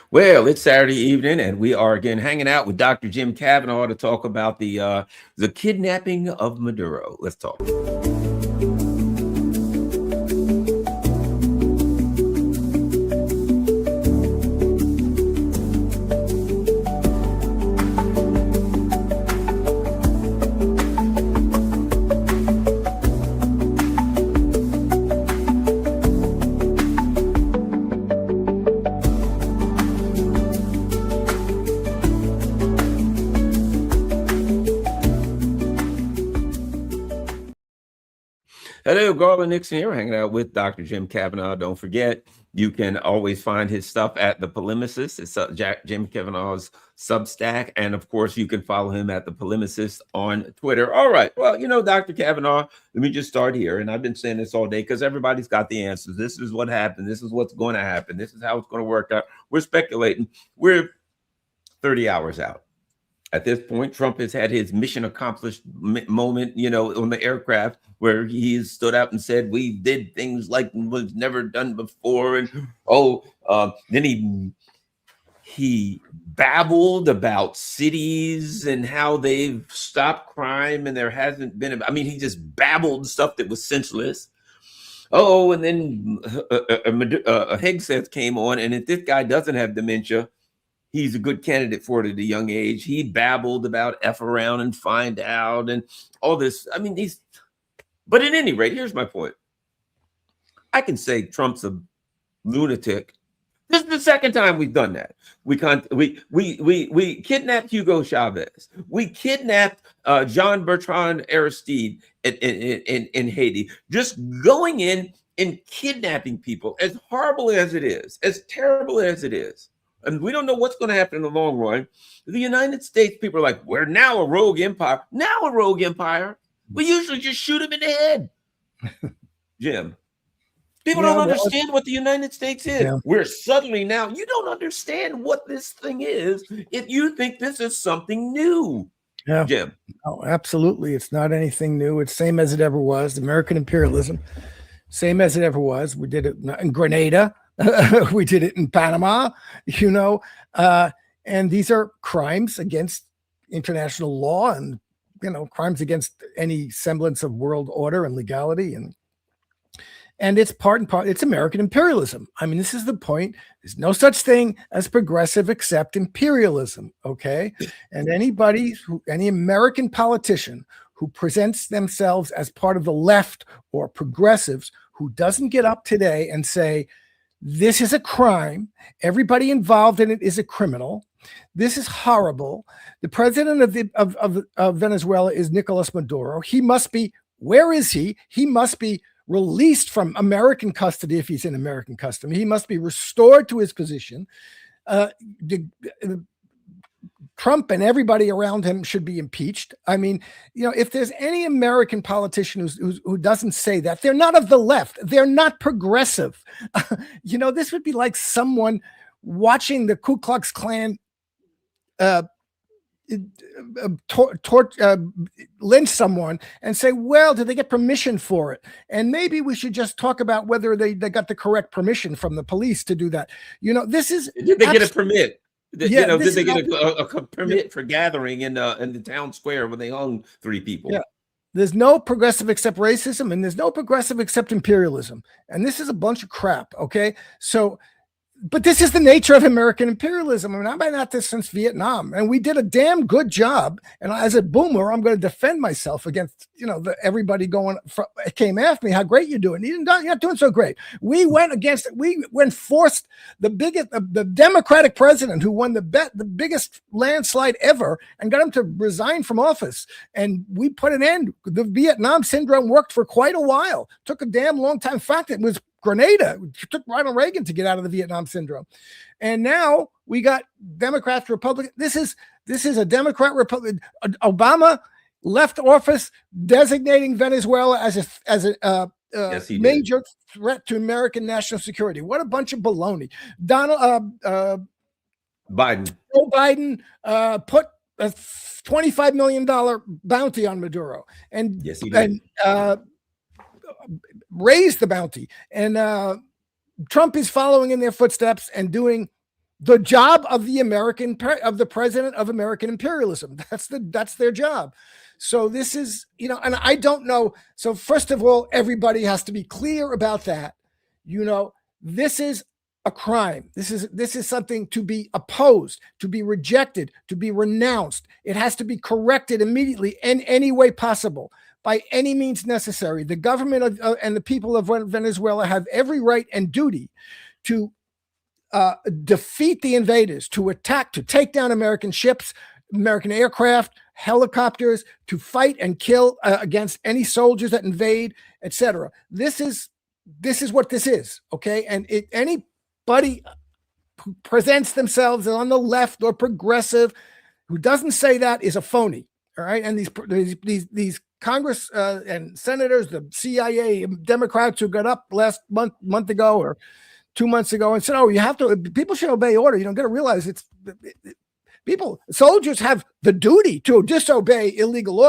Well, it's Saturday evening, and we are again hanging out with Dr. Jim Kavanagh to talk about the kidnapping of Maduro. Let's talk. Hello, Garland Nixon here, hanging out with Dr. Jim Kavanagh. Don't forget, you can always find his stuff at The Polemicist. It's Jim Kavanagh's Substack. And of course, you can follow him at The Polemicist on Twitter. All right. Well, Dr. Kavanagh, let me just start here. And I've been saying this all day because everybody's got the answers. This is what happened. This is what's going to happen. This is how it's going to work out. We're speculating. We're 30 hours out. At this point, Trump has had his mission accomplished moment, on the aircraft where he stood out and said, we did things like was never done before. And, then he babbled about cities and how they've stopped crime and there hasn't been, he just babbled stuff that was senseless. Oh, and then Hegseth came on, and if this guy doesn't have dementia, he's a good candidate for it at a young age. He babbled about F around and find out and all this. But at any rate, here's my point. I can say Trump's a lunatic. This is the second time we've done that. We kidnapped Hugo Chavez. We kidnapped Jean-Bertrand Aristide in Haiti. Just going in and kidnapping people, as horrible as it is, as terrible as it is. And we don't know what's going to happen in the long run. The United States people are like, we're now a rogue empire. Now a rogue empire. We usually just shoot them in the head. Jim, people don't understand what the United States is. Yeah. We're suddenly now, you don't understand what this thing is if you think this is something new. Yeah, Jim. Oh, absolutely. It's not anything new. It's same as it ever was. American imperialism, same as it ever was. We did it in Grenada. We did it in Panama, and these are crimes against international law and, crimes against any semblance of world order and legality. And it's part and part, it's American imperialism. This is the point. There's no such thing as progressive except imperialism. Okay. And any American politician who presents themselves as part of the left or progressives who doesn't get up today and say, this is a crime. Everybody involved in it is a criminal. This is horrible. The president of Venezuela is Nicolas Maduro. He must be, where is he? He must be released from American custody if he's in American custody. He must be restored to his position. Trump and everybody around him should be impeached. If there's any American politician who doesn't say that, they're not of the left. They're not progressive. This would be like someone watching the Ku Klux Klan lynch someone and say, well, did they get permission for it? And maybe we should just talk about whether they got the correct permission from the police to do that. Did they get a permit? Did they get a permit for gathering in the town square when they hung 3 people? Yeah. There's no progressive except racism, and there's no progressive except imperialism. And this is a bunch of crap. Okay. So, but this is the nature of American imperialism. I've been at this since Vietnam, and we did a damn good job. And as a boomer, I'm going to defend myself against, everybody came after me. How great you're doing. You're not doing so great. We went against it. We forced the Democratic president who won the biggest landslide ever and got him to resign from office. And we put an end. The Vietnam syndrome worked for quite a while. Took a damn long time. In fact, it was Grenada. It took Ronald Reagan to get out of the Vietnam syndrome. And now we got Democrats, Republicans. This is a Democrat Republic. Obama left office designating Venezuela as a major threat to American national security. What a bunch of baloney. Biden put a $25 million bounty on Maduro. And yes, he did. And raised the bounty. And Trump is following in their footsteps and doing The job of the president of American imperialism. That's their job. So this is, and I don't know. So first of all, everybody has to be clear about that. This is a crime. This is something to be opposed, to be rejected, to be renounced. It has to be corrected immediately in any way possible, by any means necessary. The government and the people of Venezuela have every right and duty to defeat the invaders, to attack, to take down American ships, American aircraft, helicopters, to fight and kill against any soldiers that invade, etc. This is what this is, okay? And anybody who presents themselves on the left or progressive who doesn't say that is a phony, all right? And these Congress and senators, the CIA Democrats who got up last month ago or 2 months ago and said, "Oh, people should obey order." You don't got to realize soldiers have the duty to disobey illegal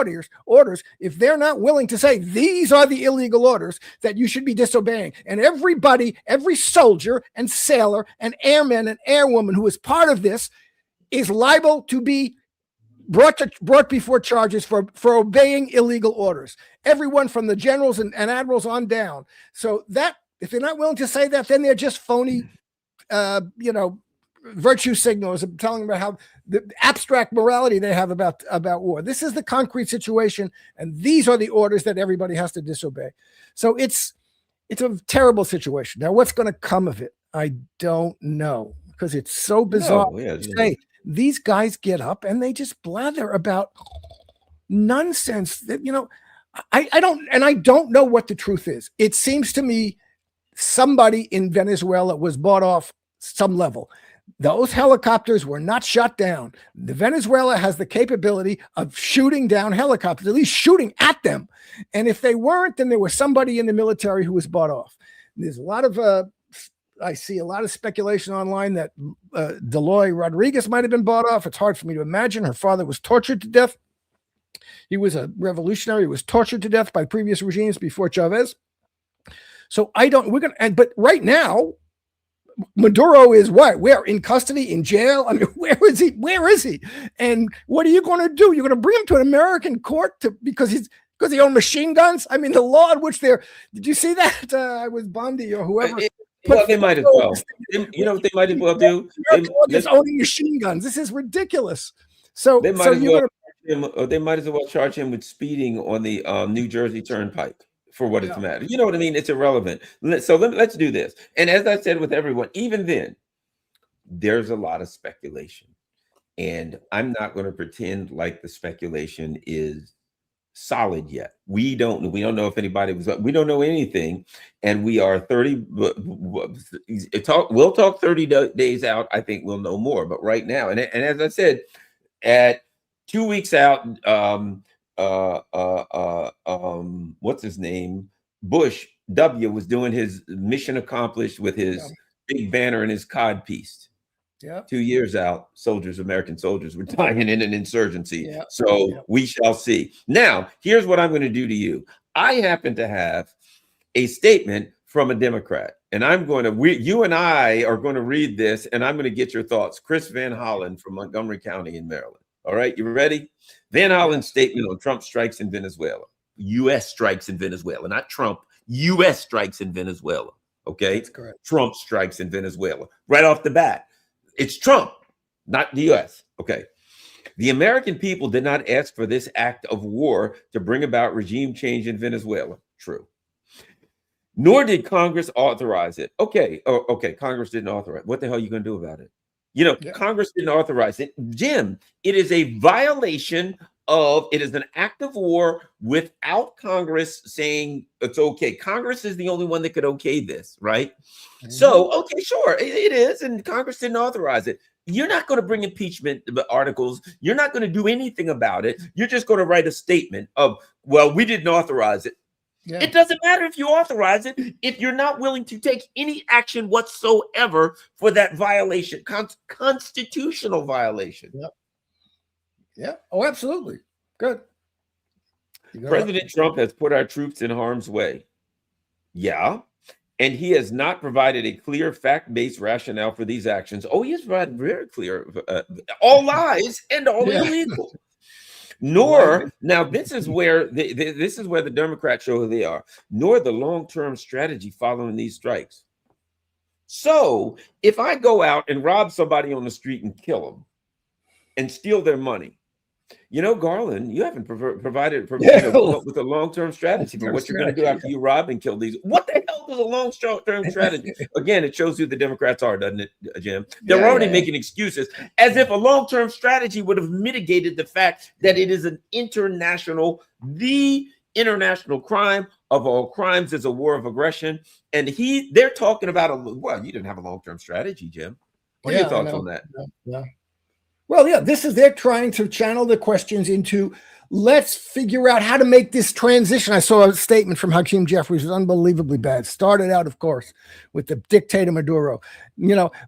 orders if they're not willing to say these are the illegal orders that you should be disobeying. And every soldier and sailor and airman and airwoman who is part of this is liable to be brought before charges for obeying illegal orders. Everyone from the generals and admirals on down. So that, if they're not willing to say that, then they're just phony, virtue signals, telling about how the abstract morality they have about war. This is the concrete situation, and these are the orders that everybody has to disobey. So it's a terrible situation. Now, what's going to come of it? I don't know, because it's so bizarre to say. These guys get up and they just blather about nonsense that, I don't know what the truth is. It seems to me somebody in Venezuela was bought off some level. Those helicopters were not shot down. Venezuela has the capability of shooting down helicopters, at least shooting at them. And if they weren't, then there was somebody in the military who was bought off. There's a lot of I see a lot of speculation online that Deloy Rodriguez might have been bought off. It's hard for me to imagine. Her father was tortured to death. He was a revolutionary. He was tortured to death by previous regimes before Chavez. So but right now, Maduro is what? Where? In custody, in jail? I mean, where is he? Where is he? And what are you going to do? You're going to bring him to an American court because he owned machine guns? I mean, the law in which did you see that? I was Bondi or whoever. Well, they might as well. You know what they might as well do? They're owning machine guns. This is ridiculous. So they might as well charge him with speeding on the New Jersey Turnpike for what it's matter. You know what I mean? It's irrelevant. So let's do this. And as I said with everyone, even then, there's a lot of speculation. And I'm not going to pretend like the speculation is solid yet. We don't know if anybody we don't know anything, and we are 30. We'll talk 30 days out. I think we'll know more. But right now, and as I said, at 2 weeks out, what's his name? Bush W was doing his mission accomplished with his big banner and his cod piece. Yeah. 2 years out, American soldiers were dying in an insurgency. Yeah. So we shall see. Now, here's what I'm going to do to you. I happen to have a statement from a Democrat, and you and I are going to read this, and I'm going to get your thoughts. Chris Van Hollen from Montgomery County in Maryland. All right, you ready? Van Hollen's statement on Trump strikes in Venezuela. U.S. strikes in Venezuela, not Trump. U.S. strikes in Venezuela. Okay? That's correct. Trump strikes in Venezuela. Right off the bat. It's Trump, not the U.S. Okay. The American people did not ask for this act of war to bring about regime change in Venezuela. True. Nor did Congress authorize it. Okay. Okay. Congress didn't authorize it. What the hell are you going to do about it? Congress didn't authorize it. Jim, it is a violation it is an act of war without Congress saying it's okay. Congress is the only one that could okay this, right? Mm-hmm. So, okay, sure, it is, and Congress didn't authorize it. You're not going to bring impeachment articles. You're not going to do anything about it. You're just going to write a statement of, well, we didn't authorize it. Yeah. It doesn't matter if you authorize it if you're not willing to take any action whatsoever for that violation, constitutional violation. Yep. Yeah. Oh, absolutely. Good. President Trump has put our troops in harm's way. Yeah. And he has not provided a clear fact-based rationale for these actions. Oh, he has provided very clear, all lies and all Yeah. illegal. Like Nor, now this is where this is where the Democrats show who they are, nor the long-term strategy following these strikes. So if I go out and rob somebody on the street and kill them and steal their money, you know, Garland, you haven't provided, come up with a long-term strategy for what you're going to do after you rob and kill these. What the hell is a long-term strategy? Again, it shows who the Democrats are, doesn't it, Jim? They're already making excuses, as if a long-term strategy would have mitigated the fact that it is an the international crime of all crimes is a war of aggression. And they're talking about well, you didn't have a long-term strategy, Jim. What are your thoughts on that? Yeah. Well, yeah, they're trying to channel the questions into, let's figure out how to make this transition. I saw a statement from Hakeem Jeffries, was unbelievably bad. Started out, of course, with the dictator Maduro,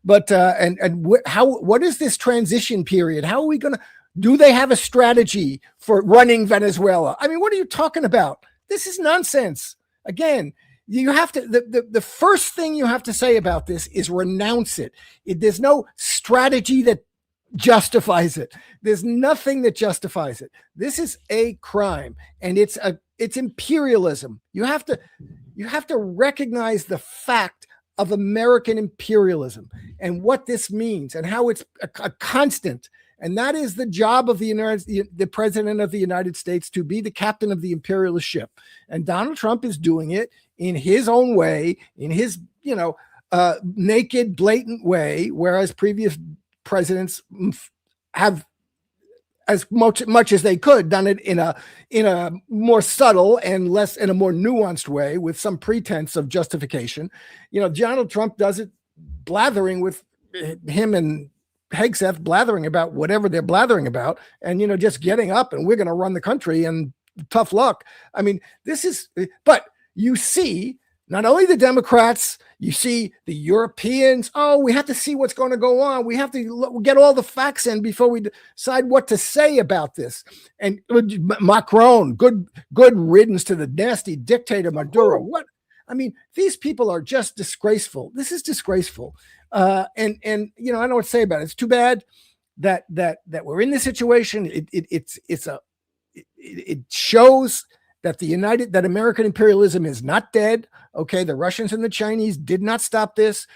but what is this transition period? How are we going to, do they have a strategy for running Venezuela? I mean, what are you talking about? This is nonsense. Again, you have to, the first thing you have to say about this is renounce it. There's no strategy that justifies it. There's nothing that justifies it. This is a crime, and it's imperialism. You have to recognize the fact of American imperialism and what this means and how it's a constant. And that is the job of the president of the United States, to be the captain of the imperialist ship. And Donald Trump is doing it in his own way, in his naked, blatant way, whereas previous presidents have, as much as they could, done it in a more subtle and in a more nuanced way with some pretense of justification. Donald Trump does it blathering with him and Hegseth blathering about whatever they're blathering about, and just getting up and we're going to run the country and tough luck. I mean, but you see not only the Democrats, you see the Europeans. Oh, we have to see what's going to go on. We have to get all the facts in before we decide what to say about this. And Macron, good riddance to the nasty dictator Maduro. What? I mean, these people are just disgraceful. This is disgraceful. And I don't know what to say about it. It's too bad that we're in this situation. It shows that American imperialism is not dead. Okay, the Russians and the Chinese did not stop this,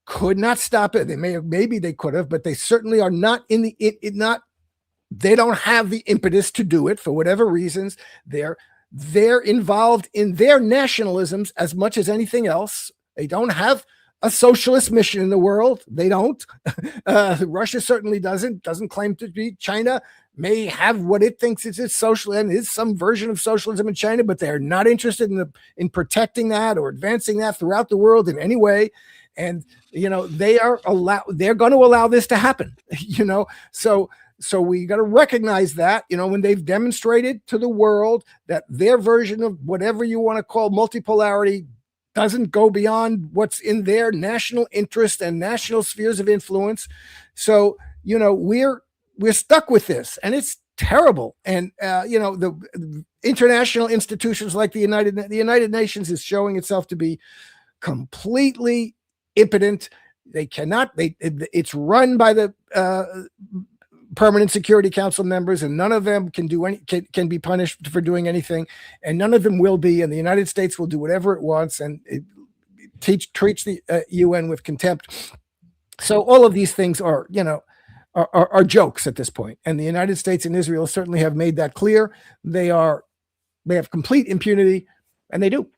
could not stop it. They maybe they could have, but they certainly are not they don't have the impetus to do it for whatever reasons. They're involved in their nationalisms as much as anything else. They don't have a socialist mission in the world. They don't. Russia certainly doesn't claim to be. China may have what it thinks is social and is some version of socialism in China, but they're not interested in protecting that or advancing that throughout the world in any way. And they're going to allow this to happen. So we got to recognize that, when they've demonstrated to the world that their version of whatever you want to call multipolarity doesn't go beyond what's in their national interest and national spheres of influence. So, we're stuck with this, and it's terrible. And, the international institutions like the United Nations is showing itself to be completely impotent. It's run by the Permanent Security Council members, and none of them can can be punished for doing anything, and none of them will be. And the United States will do whatever it wants, and it treats the UN with contempt. So all of these things are jokes at this point. And the United States and Israel certainly have made that clear. They have complete impunity, and they do.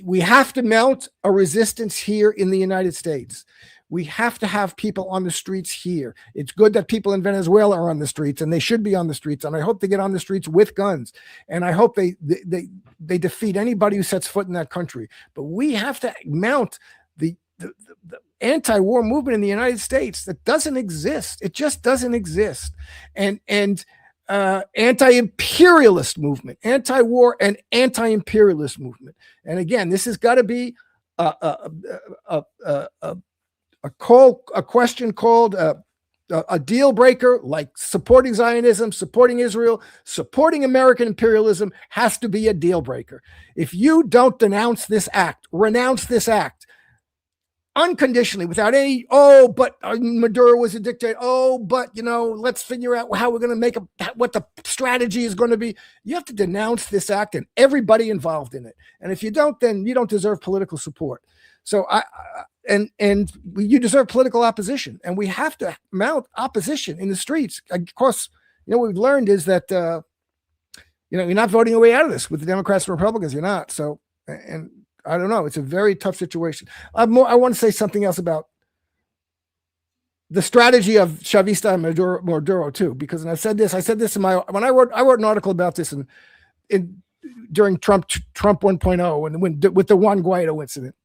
We have to mount a resistance here in the United States. We have to have people on the streets here. It's good that people in Venezuela are on the streets, and they should be on the streets. And I hope they get on the streets with guns. And I hope they defeat anybody who sets foot in that country. But we have to mount the anti-war movement in the United States that doesn't exist. It just doesn't exist. And anti-imperialist movement, anti-war and anti-imperialist movement. And again, this has got to be a question called a deal breaker like supporting Zionism, supporting Israel, supporting American imperialism has to be a deal breaker. If you don't denounce this act, renounce this act unconditionally without any, oh, but Maduro was a dictator. Oh, but, let's figure out how we're going to make what the strategy is going to be. You have to denounce this act and everybody involved in it. And if you don't, then you don't deserve political support. So and you deserve political opposition, and we have to mount opposition in the streets. Of course, what we've learned is that, you're not voting your way out of this with the Democrats and Republicans. You're not. So, and I don't know. It's a very tough situation. I want to say something else about the strategy of Chavista and Maduro too, because I said this in when I wrote an article about this during Trump 1.0 and with the Juan Guaido incident.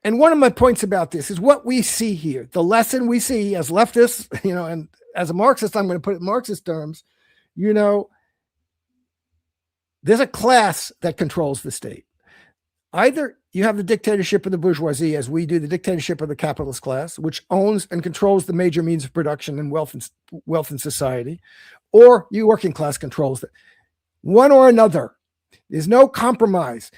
And one of my points about this is what we see here. The lesson we see as leftists, and as a Marxist, I'm going to put it in Marxist terms, there's a class that controls the state. Either you have the dictatorship of the bourgeoisie, as we do, the dictatorship of the capitalist class, which owns and controls the major means of production and wealth in society, or you working class controls it. One or another. There's no compromise.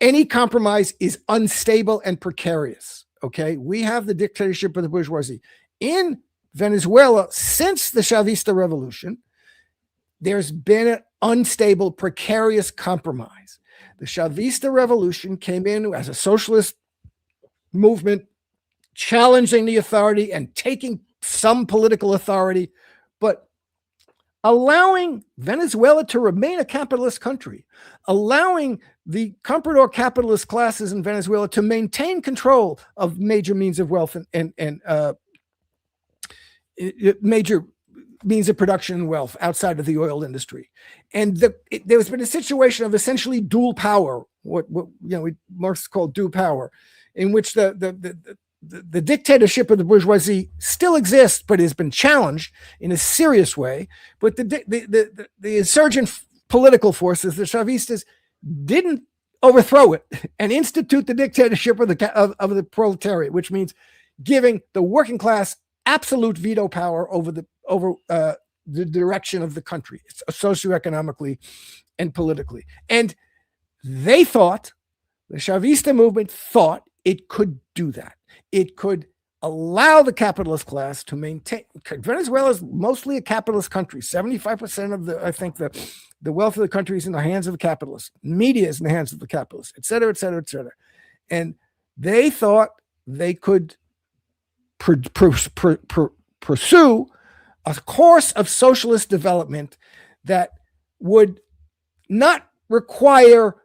Any compromise is unstable and precarious. Okay, we have the dictatorship of the bourgeoisie in Venezuela since the Chavista revolution. There's been an unstable, precarious compromise. The Chavista revolution came in as a socialist movement, challenging the authority and taking some political authority, but allowing Venezuela to remain a capitalist country, allowing the comprador capitalist classes in Venezuela to maintain control of major means of wealth and major means of production and wealth outside of the oil industry. And there's been a situation of essentially dual power, what Marx called dual power, in which the dictatorship of the bourgeoisie still exists, but has been challenged in a serious way. But the insurgent political forces, the Chavistas, didn't overthrow it and institute the dictatorship of the proletariat, which means giving the working class absolute veto power over the direction of the country, socioeconomically and politically. And they thought, the Chavista movement thought it could do that. It could allow the capitalist class to maintain. Venezuela is mostly a capitalist country. 75% of the wealth of the country is in the hands of the capitalists. Media is in the hands of the capitalists, et cetera, et cetera, et cetera. And they thought they could pursue a course of socialist development that would not require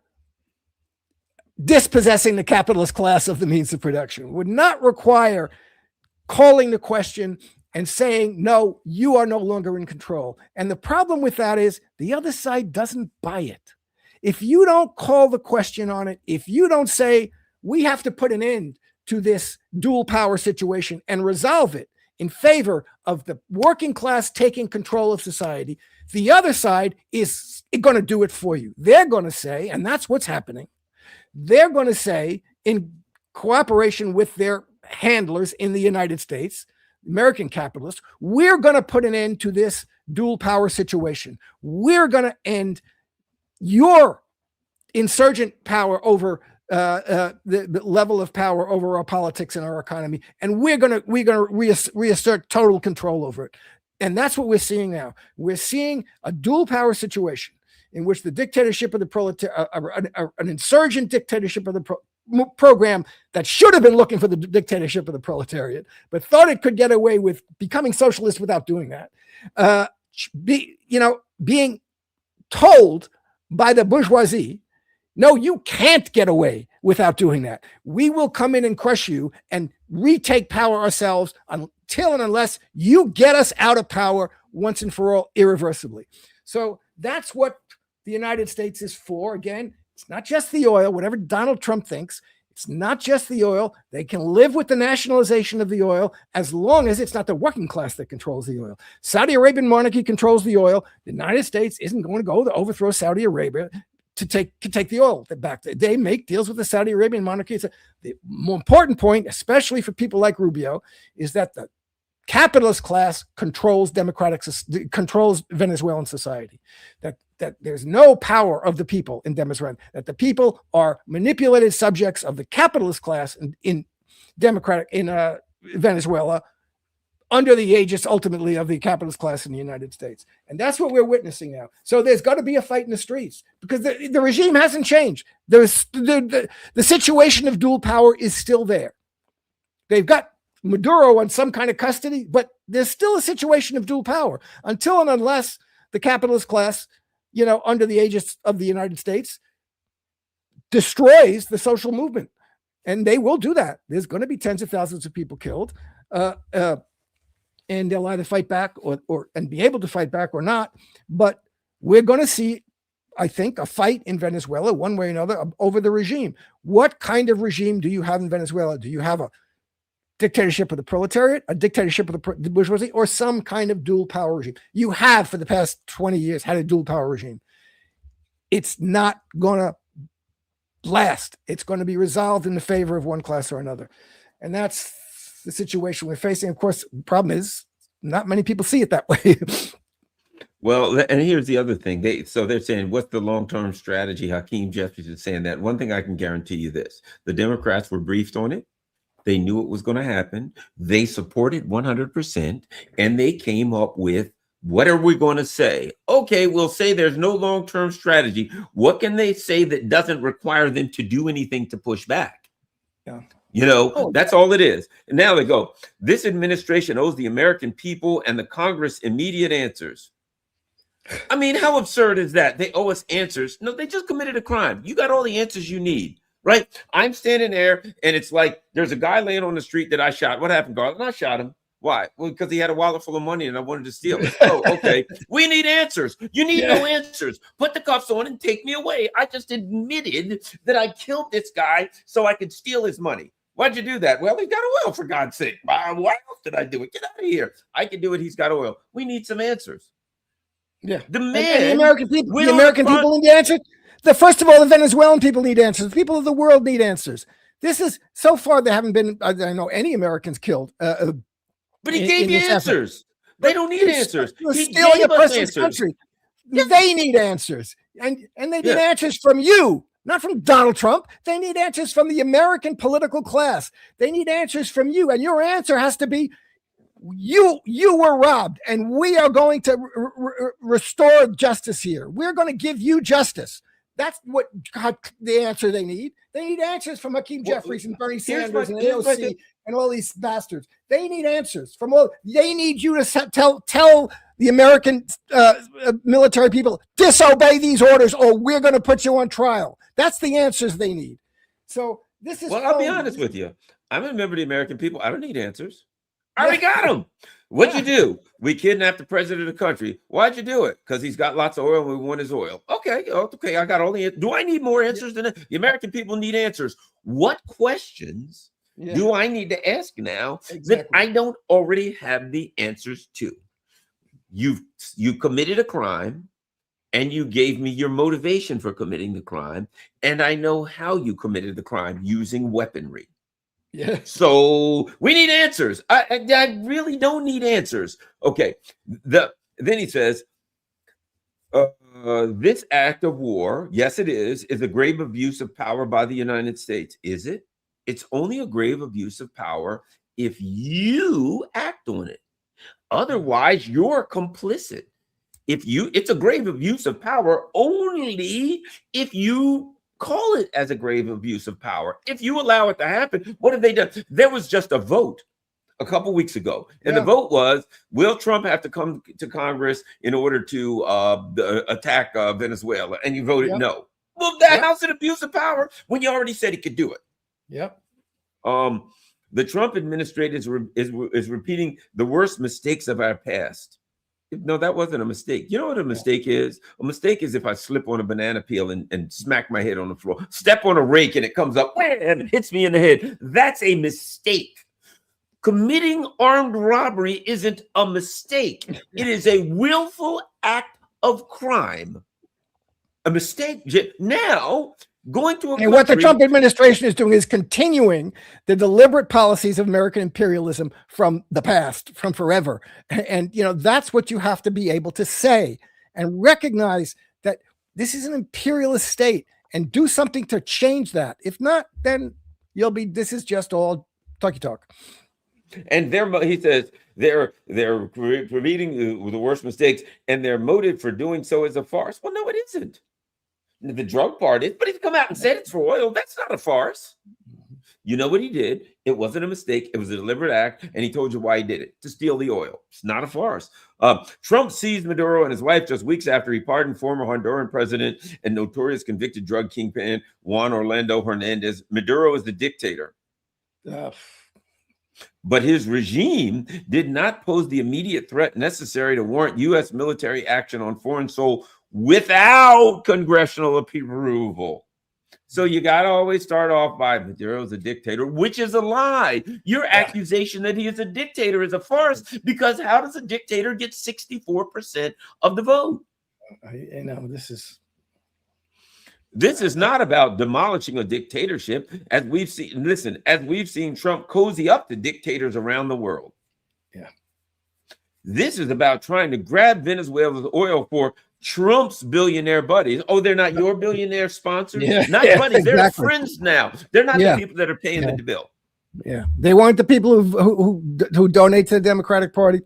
dispossessing the capitalist class of the means of production, would not require calling the question and saying, no, you are no longer in control. And the problem with that is the other side doesn't buy it. If you don't call the question on it, if you don't say, we have to put an end to this dual power situation and resolve it in favor of the working class taking control of society, the other side is going to do it for you. They're going to say, and that's what's happening, they're going to say, in cooperation with their handlers in the United States, American capitalists, we're going to put an end to this dual power situation. We're going to end your insurgent power over the level of power over our politics and our economy, and we're going to reassert total control over it. And that's what we're seeing now. We're seeing a dual power situation in which the dictatorship of the proletariat, an insurgent dictatorship of the program that should have been looking for the dictatorship of the proletariat, but thought it could get away with becoming socialist without doing that, being told by the bourgeoisie, no, you can't get away without doing that. We will come in and crush you and retake power ourselves until and unless you get us out of power once and for all, irreversibly. So that's what the United States is for. Again, it's not just the oil, whatever Donald Trump thinks. It's not just the oil. They can live with the nationalization of the oil as long as it's not the working class that controls the oil. Saudi Arabian monarchy controls the oil. The United States isn't going to go to overthrow Saudi Arabia to take the oil back. They make deals with the Saudi Arabian monarchy. The more important point, especially for people like Rubio, is that the capitalist class controls controls Venezuelan society. That there's no power of the people in Venezuela. That the people are manipulated subjects of the capitalist class in Venezuela, under the aegis ultimately of the capitalist class in the United States. And that's what we're witnessing now. So there's got to be a fight in the streets because the regime hasn't changed. The situation of dual power is still there. They've got Maduro on some kind of custody, but there's still a situation of dual power until and unless the capitalist class, under the aegis of the United States, destroys the social movement. And they will do that. There's going to be tens of thousands of people killed. And they'll either fight back and be able to fight back or not. But we're going to see, I think, a fight in Venezuela, one way or another, over the regime. What kind of regime do you have in Venezuela? Do you have a dictatorship of the proletariat, a dictatorship of the bourgeoisie, or some kind of dual power regime? You have, for the past 20 years, had a dual power regime. It's not going to last. It's going to be resolved in the favor of one class or another. And that's the situation we're facing. Of course, the problem is not many people see it that way. Well, and here's the other thing. They're saying, what's the long-term strategy? Hakeem Jeffries is saying that. One thing I can guarantee you this: the Democrats were briefed on it. They knew it was going to happen. They supported 100%, and they came up with, what are we going to say? Okay, we'll say there's no long-term strategy. What can they say that doesn't require them to do anything to push back? Yeah. That's all it is. And now they go, this administration owes the American people and the Congress immediate answers. I mean, how absurd is that? They owe us answers. No, they just committed a crime. You got all the answers you need, right? I'm standing there and it's like, there's a guy laying on the street that I shot. What happened, Garland? I shot him. Why? Well, because he had a wallet full of money and I wanted to steal it. Oh, okay. We need answers. You need no answers. Put the cuffs on and take me away. I just admitted that I killed this guy so I could steal his money. Why'd you do that? Well, he got oil, for God's sake. Why else did I do it? Get out of here. I can do it. He's got oil. We need some answers. Yeah. The American people need answers. First of all, the Venezuelan people need answers. The people of the world need answers. This is, so far, there haven't been, I know, any Americans killed. But he gave you answers. They don't need answers. He's stealing a person's country. Yeah. They need answers. And they need answers from you, not from Donald Trump. They need answers from the American political class. They need answers from you. And your answer has to be, you were robbed, and we are going to restore justice here. We're going to give you justice. That's what the answer they need. They need answers from Hakeem Jeffries and Bernie Sanders and AOC and all these bastards. They need answers from all. They need you to tell the American military people, disobey these orders or we're going to put you on trial. That's the answers they need. So this is. Well, I'll be honest with you. I'm a member of the American people. I don't need answers. I already got them. What'd you do? We kidnapped the president of the country. Why'd you do it? Because he's got lots of oil and we want his oil. Okay. I got all the. Do I need more answers than that? The American people need answers. What questions do I need to ask now that I don't already have the answers to? You committed a crime and you gave me your motivation for committing the crime. And I know how you committed the crime, using weaponry. Yeah. So we need answers. I really don't need answers. Okay. Then he says, this act of war, yes, it is a grave abuse of power by the United States. Is it? It's only a grave abuse of power if you act on it. Otherwise, you're complicit. It's a grave abuse of power only if you call it as a grave abuse of power. If you allow it to happen, what have they done? There was just a vote a couple weeks ago, and the vote was, will Trump have to come to Congress in order to attack Venezuela? And you voted no. Well, how's it abuse of power when you already said he could do it? Yep. The Trump administration is repeating the worst mistakes of our past. No, that wasn't a mistake. You know what a mistake is? A mistake is if I slip on a banana peel and smack my head on the floor, step on a rake and it comes up and hits me in the head. That's a mistake. Committing armed robbery isn't a mistake. It is a willful act of crime. A mistake. Now, Going to a And what the country. Trump administration is doing is continuing the deliberate policies of American imperialism from the past, from forever. And that's what you have to be able to say and recognize that this is an imperialist state and do something to change that. If not, then this is just all talky talk. And he says they're repeating the worst mistakes, and their motive for doing so is a farce. Well, no, it isn't. The drug part is, but he's come out and said it's for oil. That's not a farce. You know what he did? It wasn't a mistake. It was a deliberate act, and he told you why he did it, to steal the oil. It's not a farce. Trump seized Maduro and his wife just weeks after he pardoned former Honduran president and notorious convicted drug kingpin Juan Orlando Hernandez. Maduro is the dictator. But his regime did not pose the immediate threat necessary to warrant U.S. military action on foreign soil without congressional approval. So you got to always start off by Maduro's a dictator, which is a lie. Your accusation that he is a dictator is a farce, because how does a dictator get 64% of the vote? This is not about demolishing a dictatorship, as we've seen Trump cozy up to dictators around the world. Yeah. This is about trying to grab Venezuela's oil for Trump's billionaire buddies. Oh, they're not your billionaire sponsors? Not buddies. Exactly. They're friends now. They're not the people that are paying the bill. Yeah. They weren't the people who donate to the Democratic Party.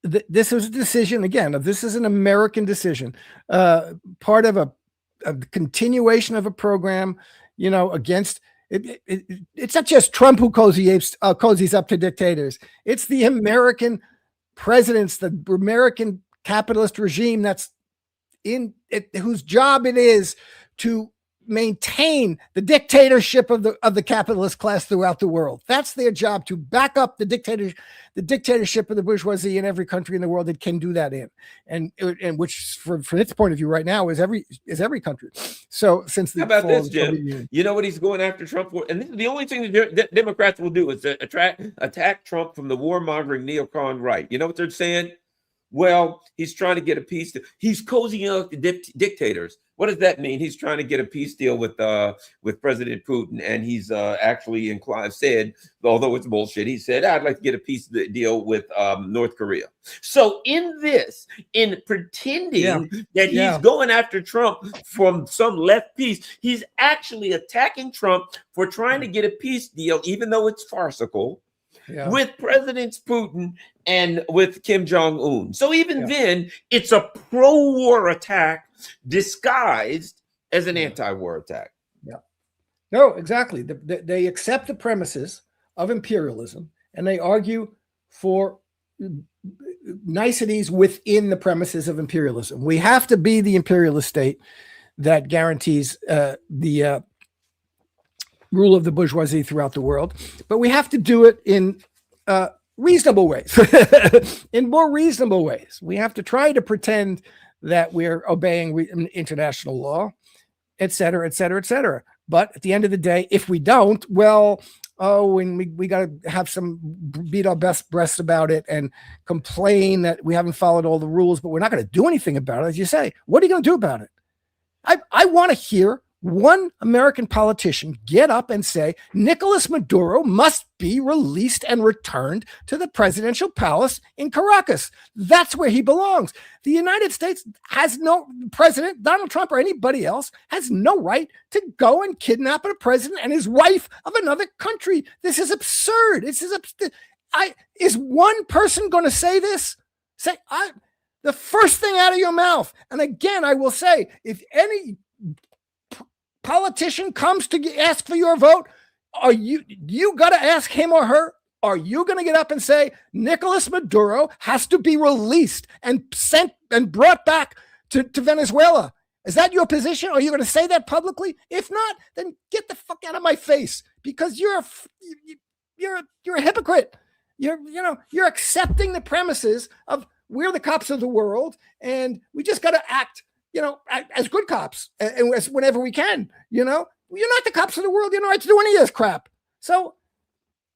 This was a decision, again, this is an American decision, part of a continuation of a program, against it. It's not just Trump who cozies up to dictators. It's the American presidents, the American capitalist regime that's in it, whose job it is to maintain the dictatorship of the capitalist class throughout the world. That's their job, to back up the dictatorship of the bourgeoisie in every country in the world that can do that in, and which from its point of view right now is every country. So since the how about this, Jim? You know what he's going after Trump for, and this is the only thing that Democrats will do is to attack Trump from the warmongering neocon right. You know what they're saying? Well, he's trying to get a peace deal. He's cozying up to dictators. What does that mean? He's trying to get a peace deal with President Putin, and he's actually said, although it's bullshit, he said, I'd like to get a peace deal with North Korea. So in pretending that he's going after Trump from some left piece, he's actually attacking Trump for trying to get a peace deal, even though it's farcical, with President Putin and with Kim Jong-un. So even then, it's a pro-war attack disguised as an anti-war attack. Yeah. No, exactly. They accept the premises of imperialism, and they argue for niceties within the premises of imperialism. We have to be the imperialist state that guarantees the rule of the bourgeoisie throughout the world, but we have to do it in reasonable ways, in more reasonable ways. We have to try to pretend that we're obeying international law, et cetera, et cetera, et cetera. But at the end of the day, if we don't, and we got to have some beat our best breasts about it and complain that we haven't followed all the rules, but we're not going to do anything about it. As you say, what are you going to do about it? I want to hear one American politician get up and say Nicolas Maduro must be released and returned to the presidential palace in Caracas. That's where he belongs. The United States has no president, Donald Trump or anybody else, has no right to go and kidnap a president and his wife of another country. This is absurd. Is one person going to say this? The first thing out of your mouth. And again, I will say, if any politician comes to ask for your vote, you got to ask him or her, are you going to get up and say Nicolas Maduro has to be released and sent and brought back to Venezuela? Is that your position? Are you going to say that publicly? If not, then get the fuck out of my face, because you're a hypocrite. You're accepting the premises of we're the cops of the world and we just got to act as good cops and whenever we can. You're not the cops of the world. You don't have to do any of this crap. So,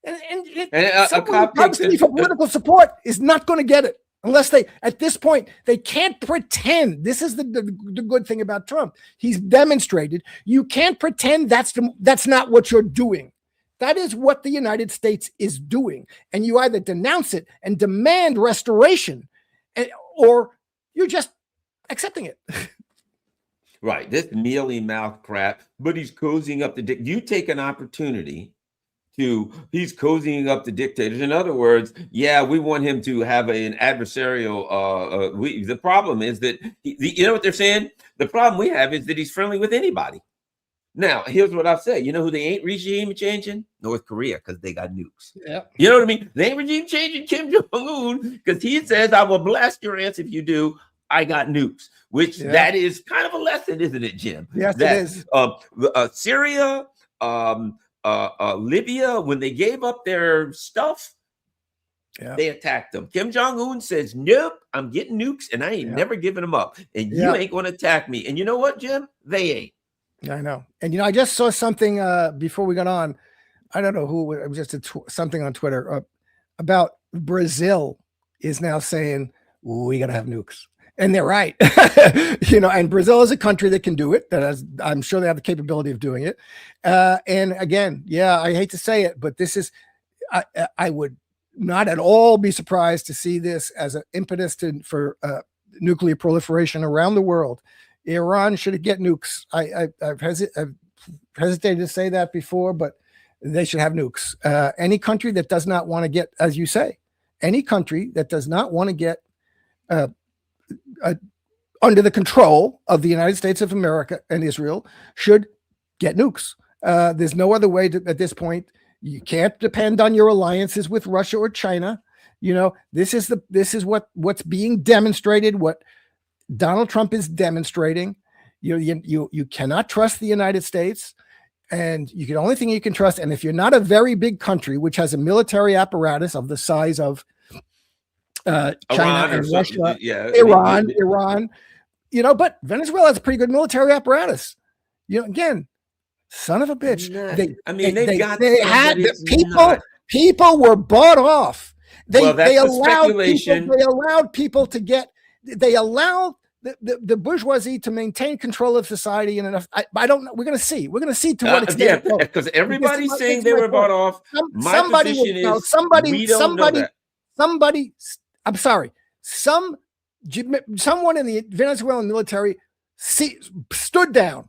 someone who comes to me for political support is not going to get it. Unless they, at this point, they can't pretend. This is the good thing about Trump. He's demonstrated you can't pretend that's not what you're doing. That is what the United States is doing. And you either denounce it and demand restoration, or you're just accepting it. Right. This mealy mouth crap, but he's cozying up the you take an opportunity he's cozying up the dictators. In other words, yeah, we want him to have an adversarial the problem is that you know what they're saying? The problem we have is that he's friendly with anybody. Now, here's what I'll say. You know who they ain't regime changing? North Korea, because they got nukes. Yeah. You know what I mean? They ain't regime changing Kim Jong-un because he says, I will blast your ass if you do. I got nukes, which that is kind of a lesson, isn't it, Jim? Yes, that, it is. Syria, Libya, when they gave up their stuff, they attacked them. Kim Jong-un says, nope, I'm getting nukes and I ain't never giving them up. And you ain't going to attack me. And you know what, Jim? They ain't. I know. And, I just saw something before we got on. I don't know who, it was just something on Twitter about Brazil is now saying, we got to have nukes. And they're right. And Brazil is a country that can do it. I'm sure they have the capability of doing it. And again, I hate to say it, but this is, I would not at all be surprised to see this as an impetus for nuclear proliferation around the world. Iran should get nukes. I've hesitated to say that before, but they should have nukes. Any country that does not want to get, as you say, any country that does not want to get under the control of the United States of America and Israel should get nukes. There's no other way at this point. You can't depend on your alliances with Russia or China. This is what's being demonstrated, what Donald Trump is demonstrating. You cannot trust the United States, and the only thing you can trust. And if you're not a very big country, which has a military apparatus of the size of China and Russia, Iran, but Venezuela has a pretty good military apparatus. Again, son of a bitch. People were bought off. They allowed people to get. They allowed the bourgeoisie to maintain control of society in enough. I don't know. We're going to see. We're going to see to what extent. Yeah, because everybody's saying they were bought off. Somebody. I'm sorry. Someone in the Venezuelan military stood down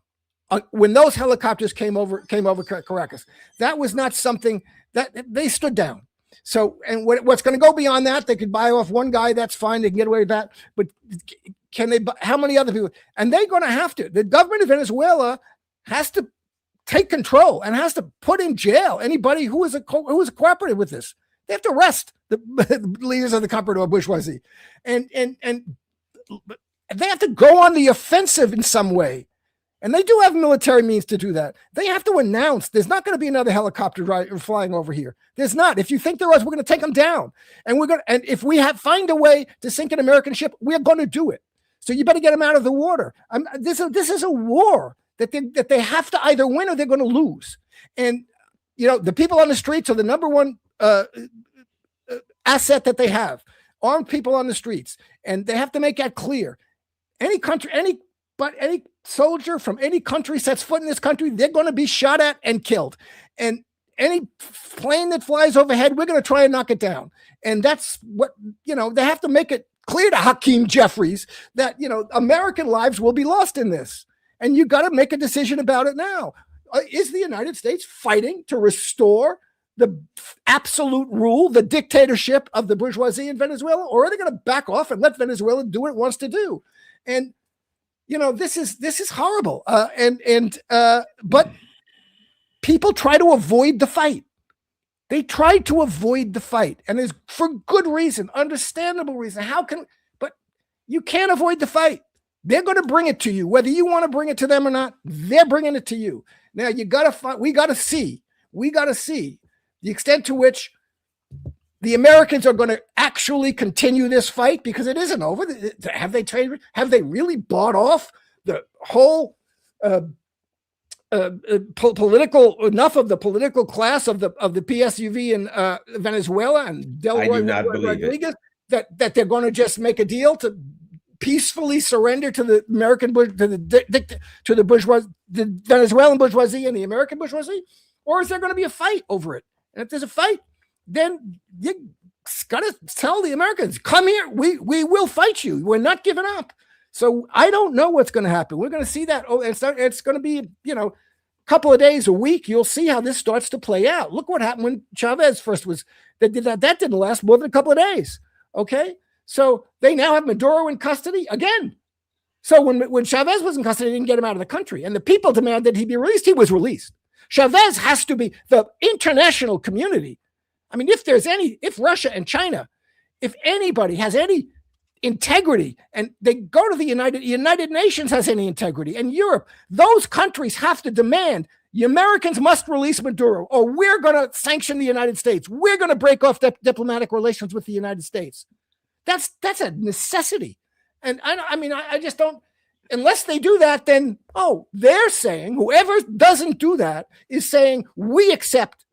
when those helicopters came over Caracas. That was not something that they stood down. So, and what's going to go beyond that? They could buy off one guy. That's fine. They can get away with that. But can they? How many other people? And they're going to have to. The government of Venezuela has to take control and has to put in jail anybody who is cooperative with this. They have to arrest the leaders of the corporate bourgeoisie, and they have to go on the offensive in some way. And they do have military means to do that. They have to announce there's not going to be another helicopter flying over here. There's not. If you think there is, we're going to take them down. And if we find a way to sink an American ship, we're going to do it. So you better get them out of the water. This is a war that they have to either win or they're going to lose. And the people on the streets are the number one asset that they have. Armed people on the streets, and they have to make that clear. Any soldier from any country sets foot in this country, they're going to be shot at and killed. And any plane that flies overhead, we're going to try and knock it down. And that's what, they have to make it clear to Hakeem Jeffries that, American lives will be lost in this. And you got to make a decision about it now. Is the United States fighting to restore the absolute rule, the dictatorship of the bourgeoisie in Venezuela, or are they going to back off and let Venezuela do what it wants to do? And this is horrible. But people try to avoid the fight. They try to avoid the fight, and it's for good reason, understandable reason. But you can't avoid the fight. They're going to bring it to you, whether you want to bring it to them or not. They're bringing it to you. Now we got to see the extent to which the Americans are going to actually continue this fight, because it isn't over. Have they really bought off the whole enough of the political class of the PSUV in Venezuela and Delroy Rodriguez? that they're going to just make a deal to peacefully surrender to the to the Venezuelan bourgeoisie and the American bourgeoisie, or is there going to be a fight over it? And if there's a fight, then you got to tell the Americans, come here, we will fight you. We're not giving up. So I don't know what's going to happen. We're going to see that. Oh, it's going to be, a couple of days, a week. You'll see how this starts to play out. Look what happened when Chavez first was. That didn't last more than a couple of days. Okay, so they now have Maduro in custody again. So when Chavez was in custody, they didn't get him out of the country, and the people demanded he be released. He was released. Chavez has to be the international community. I mean, if Russia and China, if anybody has any integrity, and they go to the United Nations has any integrity, and Europe, those countries have to demand the Americans must release Maduro, or we're going to sanction the United States. We're going to break off diplomatic relations with the United States. That's a necessity. And I just don't, unless they do that, then, they're saying, whoever doesn't do that is saying, we accept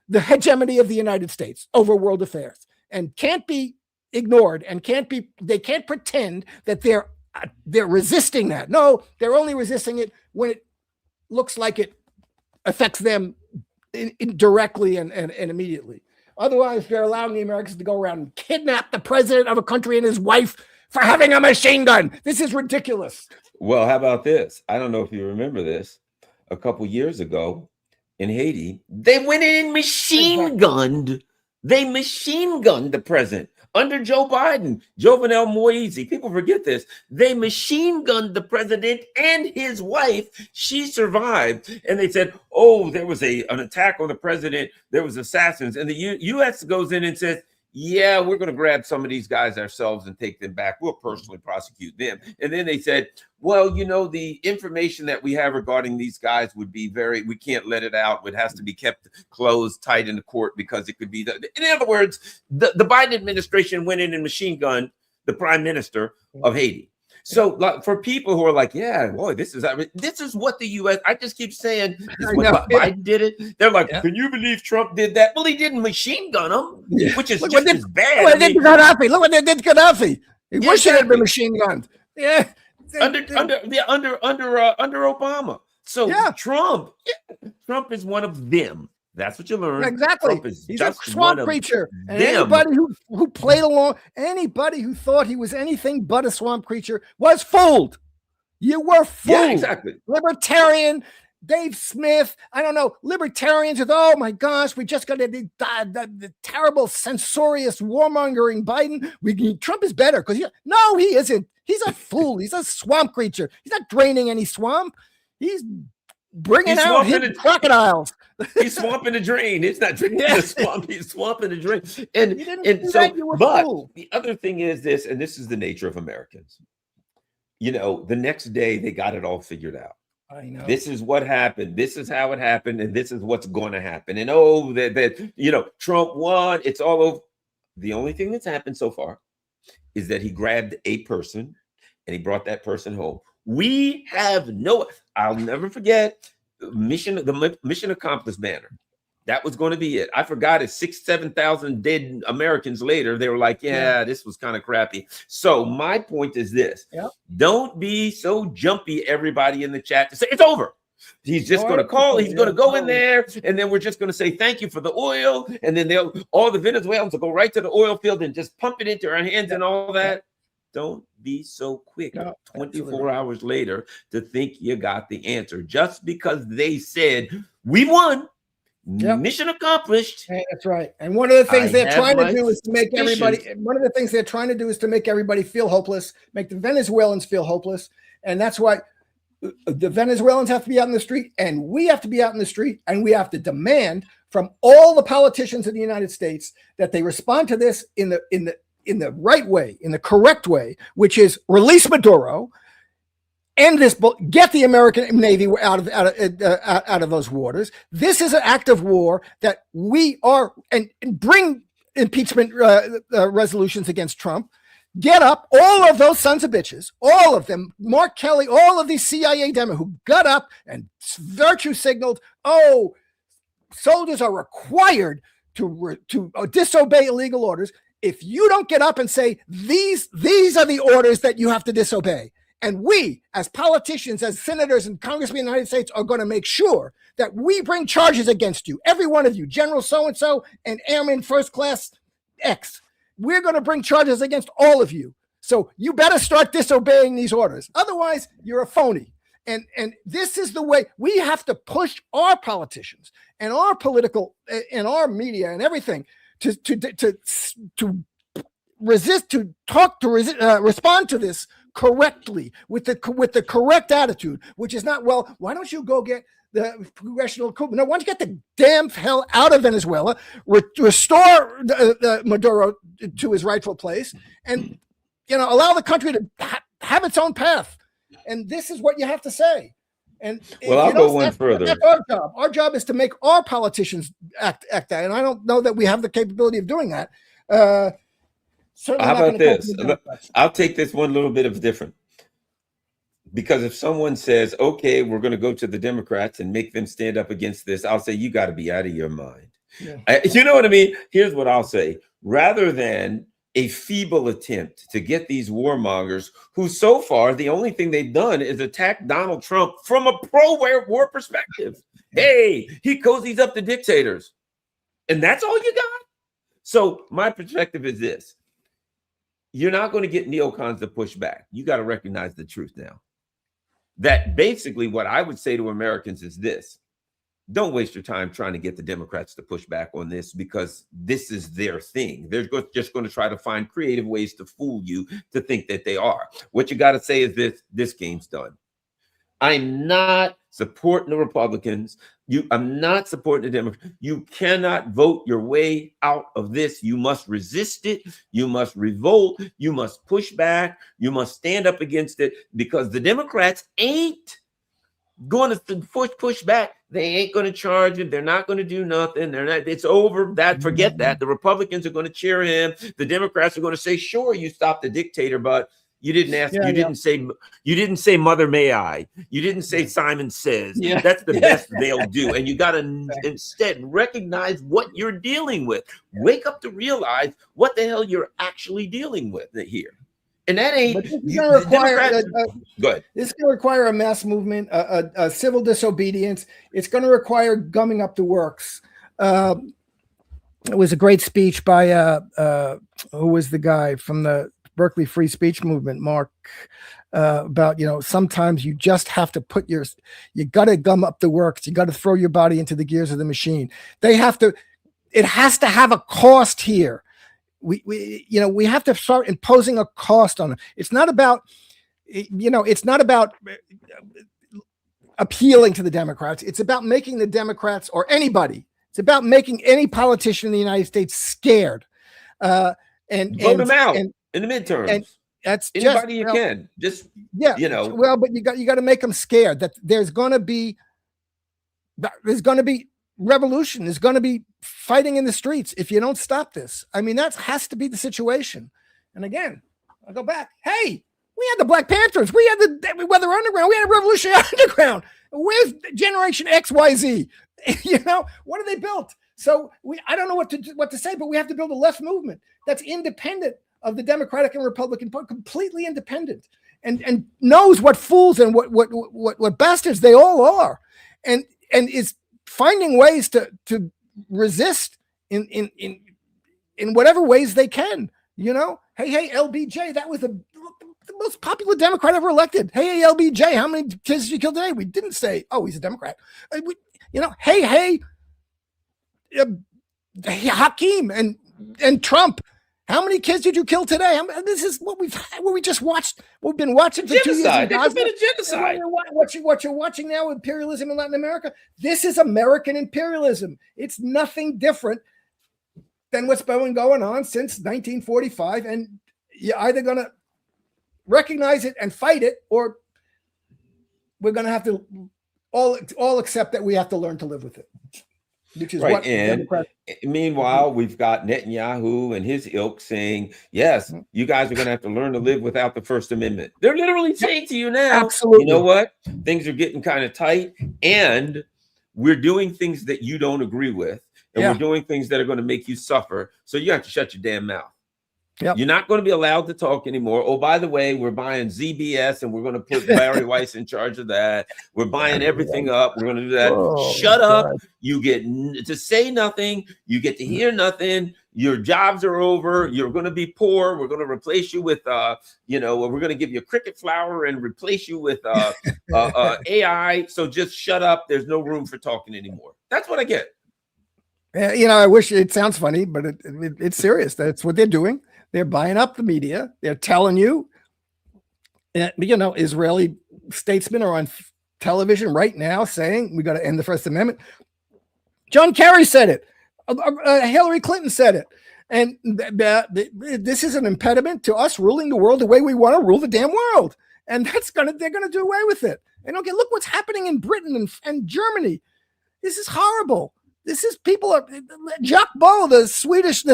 the hegemony of the United States over world affairs and can't be ignored, and they can't pretend that they're resisting that. No, they're only resisting it when it looks like it affects them directly and immediately. Otherwise, they're allowing the Americans to go around and kidnap the president of a country and his wife for having a machine gun. This is ridiculous. Well, how about this? I don't know if you remember this. A couple years ago in Haiti, they went in and machine gunned the president. Under Joe Biden, Jovenel Moise, people forget this. They machine gunned the president and his wife. She survived. And they said, there was an attack on the president. There was assassins. And the U.S. goes in and says, yeah, we're going to grab some of these guys ourselves and take them back. We'll personally prosecute them. And then they said, well, the information that we have regarding these guys would be we can't let it out. It has to be kept closed, tight in the court, because it could be in other words, the Biden administration went in and machine gunned the prime minister of Haiti. So for people who are like, yeah, boy, this is what the U.S. I just keep saying, Biden did it. They're like, can you believe Trump did that? Well, he didn't machine gun him, which is just as bad. Look what they did Gaddafi. Look what they did Gaddafi. He wish it had been machine gunned. Yeah, under Obama. So Trump is one of them. That's what you learn. Exactly. He's a swamp creature. And anybody who played along, anybody who thought he was anything but a swamp creature was fooled. You were fooled. Yeah, exactly. Libertarian, Dave Smith, I don't know, libertarians with, oh my gosh, we just got the terrible, censorious, warmongering Biden. Trump is better because no, he isn't. He's a fool. He's a swamp creature. He's not draining any swamp. He's bringing out his crocodiles. He's swamping the drain. It's not draining the swamp. He's swamping the drain. But the other thing is this, and this is the nature of Americans. The next day they got it all figured out. I know. This is what happened. This is how it happened, and this is what's going to happen. And Trump won. It's all over. The only thing that's happened so far is that he grabbed a person and he brought that person home. We have I'll never forget the mission accomplished banner. That was going to be it. I forgot it. 7,000 dead Americans later. They were like, this was kind of crappy. So my point is this. Don't be so jumpy, everybody in the chat, to say it's over. He's just going to call. He's going to go in there, and then we're just going to say thank you for the oil. And then all the Venezuelans will go right to the oil field and just pump it into our hands and all that. Don't be so quick 24 hours later to think you got the answer. Just because they said, we won, mission accomplished. That's right. And one of the things they're trying to do is to make everybody feel hopeless, make the Venezuelans feel hopeless. And that's why the Venezuelans have to be out in the street, and we have to be out in the street, and we have to demand from all the politicians in the United States that they respond to this in the right way, in the correct way, which is release Maduro, end this, get the American Navy out of those waters. This is an act of war that we are, and bring impeachment resolutions against Trump. Get up, all of those sons of bitches, all of them, Mark Kelly, all of these CIA demo who got up and virtue signaled, soldiers are required to disobey illegal orders. if you don't get up and say, these are the orders that you have to disobey, and we, as politicians, as senators and congressmen in the United States, are going to make sure that we bring charges against you, every one of you, General so-and-so and Airman First Class X. We're going to bring charges against all of you. So you better start disobeying these orders. Otherwise, you're a phony. And this is the way we have to push our politicians and our political and our media and everything to resist, to talk, to respond to this correctly with the correct attitude, which is not, well, why don't you go get the congressional coup? No, why don't you get the damn hell out of Venezuela, restore Maduro to his rightful place, and allow the country to have its own path. And this is what you have to say. And well, I'll go one further. That's our job. Our job is to make our politicians act that. And I don't know that we have the capability of doing that. How about this? I'll take this one little bit of different. Because if someone says, okay, we're going to go to the Democrats and make them stand up against this, I'll say, you got to be out of your mind. Yeah. You know what I mean? Here's what I'll say. Rather than a feeble attempt to get these warmongers who so far, the only thing they've done is attack Donald Trump from a pro-war perspective. Hey, he cozies up to dictators. And that's all you got? So my perspective is this. You're not going to get neocons to push back. You got to recognize the truth now. That basically what I would say to Americans is this. Don't waste your time trying to get the Democrats to push back on this, because this is their thing. They're just going to try to find creative ways to fool you to think that they are. What you got to say is this game's done. I'm not supporting the Republicans. I'm not supporting the Democrats. You cannot vote your way out of this. You must resist it. You must revolt. You must push back. You must stand up against it, because the Democrats ain't going to push back. They ain't going to charge him. They're not going to do nothing. They're not. It's over. Forget that. The Republicans are going to cheer him. The Democrats are going to say, "Sure, you stopped the dictator, but you didn't ask. You didn't say Mother May I. You didn't say Simon Says." Yeah. That's the best they'll do. And you got to instead recognize what you're dealing with. Wake up to realize what the hell you're actually dealing with here. And that ain't. This is going to require a mass movement, a civil disobedience. It's going to require gumming up the works. It was a great speech by who was the guy from the Berkeley Free Speech Movement, Mark, about sometimes you just have to you got to gum up the works. You got to throw your body into the gears of the machine. It has to have a cost here. We have to start imposing a cost on them. It's not about appealing to the Democrats. It's about making the Democrats, or anybody, it's about making any politician in the United States scared. And vote them out in the midterms. And that's anybody you can. Just Well, but you got to make them scared that there's going to be revolution. There's going to be fighting in the streets if you don't stop this. I mean, that has to be the situation. And again, I'll go back. Hey, we had the Black Panthers. We had the Weather Underground. We had a Revolutionary Underground. Where's Generation XYZ? What are they built? So I don't know what to say, but we have to build a left movement that's independent of the Democratic and Republican Party, completely independent, and knows what fools and what bastards they all are, and is finding ways to resist in whatever ways they can. Hey, LBJ, that was the most popular Democrat ever elected. Hey, LBJ, how many kids did you kill today? We didn't say, oh, he's a Democrat. Hey, Hakeem and Trump, how many kids did you kill today? This is what we just watched. We've been watching for genocide. 2 years. It's been a genocide. What you're watching now, imperialism in Latin America. This is American imperialism. It's nothing different than what's been going on since 1945. And you're either going to recognize it and fight it, or we're going to have to all accept that we have to learn to live with it. Which is right. And meanwhile, we've got Netanyahu and his ilk saying, yes, you guys are going to have to learn to live without the First Amendment. They're literally saying to you now, absolutely. You know what? Things are getting kind of tight, and we're doing things that you don't agree with, and we're doing things that are going to make you suffer. So you have to shut your damn mouth. Yep. You're not going to be allowed to talk anymore. Oh, by the way, we're buying ZBS and we're going to put Barry Weiss in charge of that. We're buying everything up. We're going to do that. Oh, Shut up. God. You get to say nothing. You get to hear nothing. Your jobs are over. You're going to be poor. We're going to replace you with, we're going to give you cricket flour and replace you with AI. So just shut up. There's no room for talking anymore. That's what I get. I wish it sounds funny, but it's serious. That's what they're doing. They're buying up the media. They're telling you, Israeli statesmen are on television right now saying we got to end the First Amendment. John Kerry said it. Hillary Clinton said it. And this is an impediment to us ruling the world the way we want to rule the damn world. And they're going to do away with it. And okay, look what's happening in Britain and Germany. This is horrible. This is Jacques Beau, the Swiss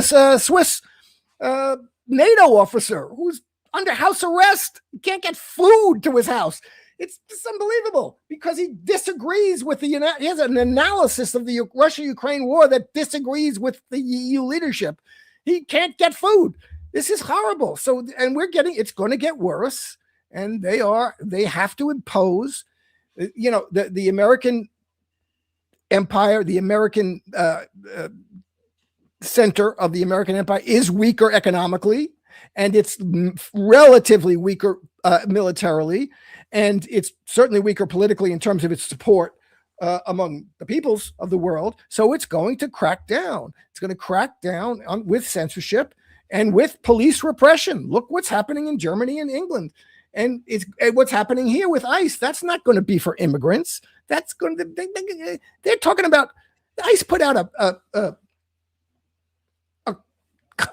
NATO officer who's under house arrest. He can't get food to his house. It's unbelievable because he disagrees with he has an analysis of the Russia-Ukraine war that disagrees with the EU leadership. He can't get food. This is horrible. So, and it's going to get worse. And they have to impose, the American empire, the American center of the American empire is weaker economically, and it's relatively weaker militarily, and it's certainly weaker politically in terms of its support among the peoples of the world. So it's going to crack down. It's going to crack down with censorship and with police repression. Look what's happening in Germany and England. And what's happening here with ICE. That's not going to be for immigrants. That's going to, they're talking about, ICE put out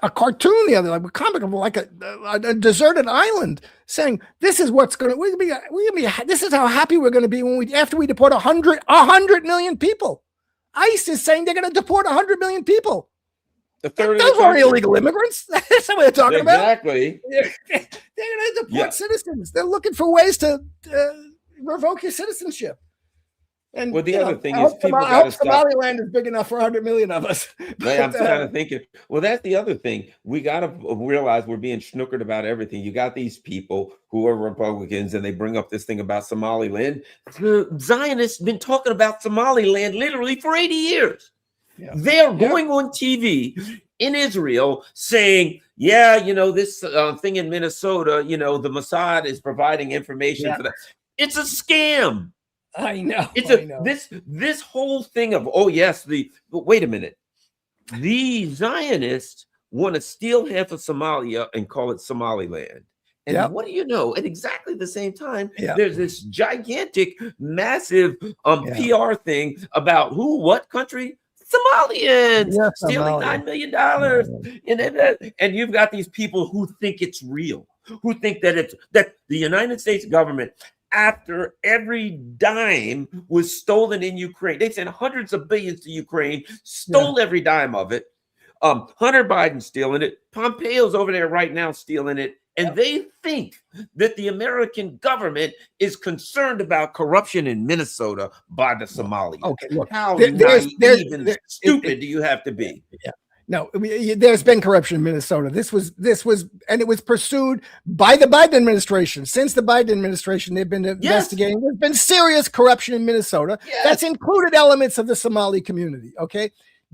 a cartoon the other, like a comic of like a deserted island, saying this is what's going to this is how happy we're going to be after we deport 100 million people. ICE is saying they're going to deport 100 million people. Those aren't illegal immigrants. That's what they're talking about. Exactly. They're going to deport citizens. They're looking for ways to revoke your citizenship. And the other thing is, people got to stop. Somaliland is big enough for 100 million of us. But, I'm kind of thinking, that's the other thing. We got to realize we're being snookered about everything. You got these people who are Republicans, and they bring up this thing about Somaliland. The Zionists been talking about Somaliland literally for 80 years. Yeah. They're going on TV in Israel saying, this thing in Minnesota, the Mossad is providing information for that. It's a scam. I know. This whole thing of, but wait a minute. The Zionists want to steal half of Somalia and call it Somaliland. And what do you know? At exactly the same time, there's this gigantic, massive PR thing about what country? Somalians stealing $9 million. And you've got these people who think it's real, who think that that the United States government, after every dime was stolen in Ukraine, they sent hundreds of billions to Ukraine, stole every dime of it. Hunter Biden stealing it. Pompeo's over there right now stealing it. And they think that the American government is concerned about corruption in Minnesota by the Somalis. Okay, look, how naive and stupid do you have to be? Yeah. No, there's been corruption in Minnesota. This was, and it was pursued by the Biden administration. Since the Biden administration, they've been investigating. There's been serious corruption in Minnesota. That's included elements of the Somali community. Okay,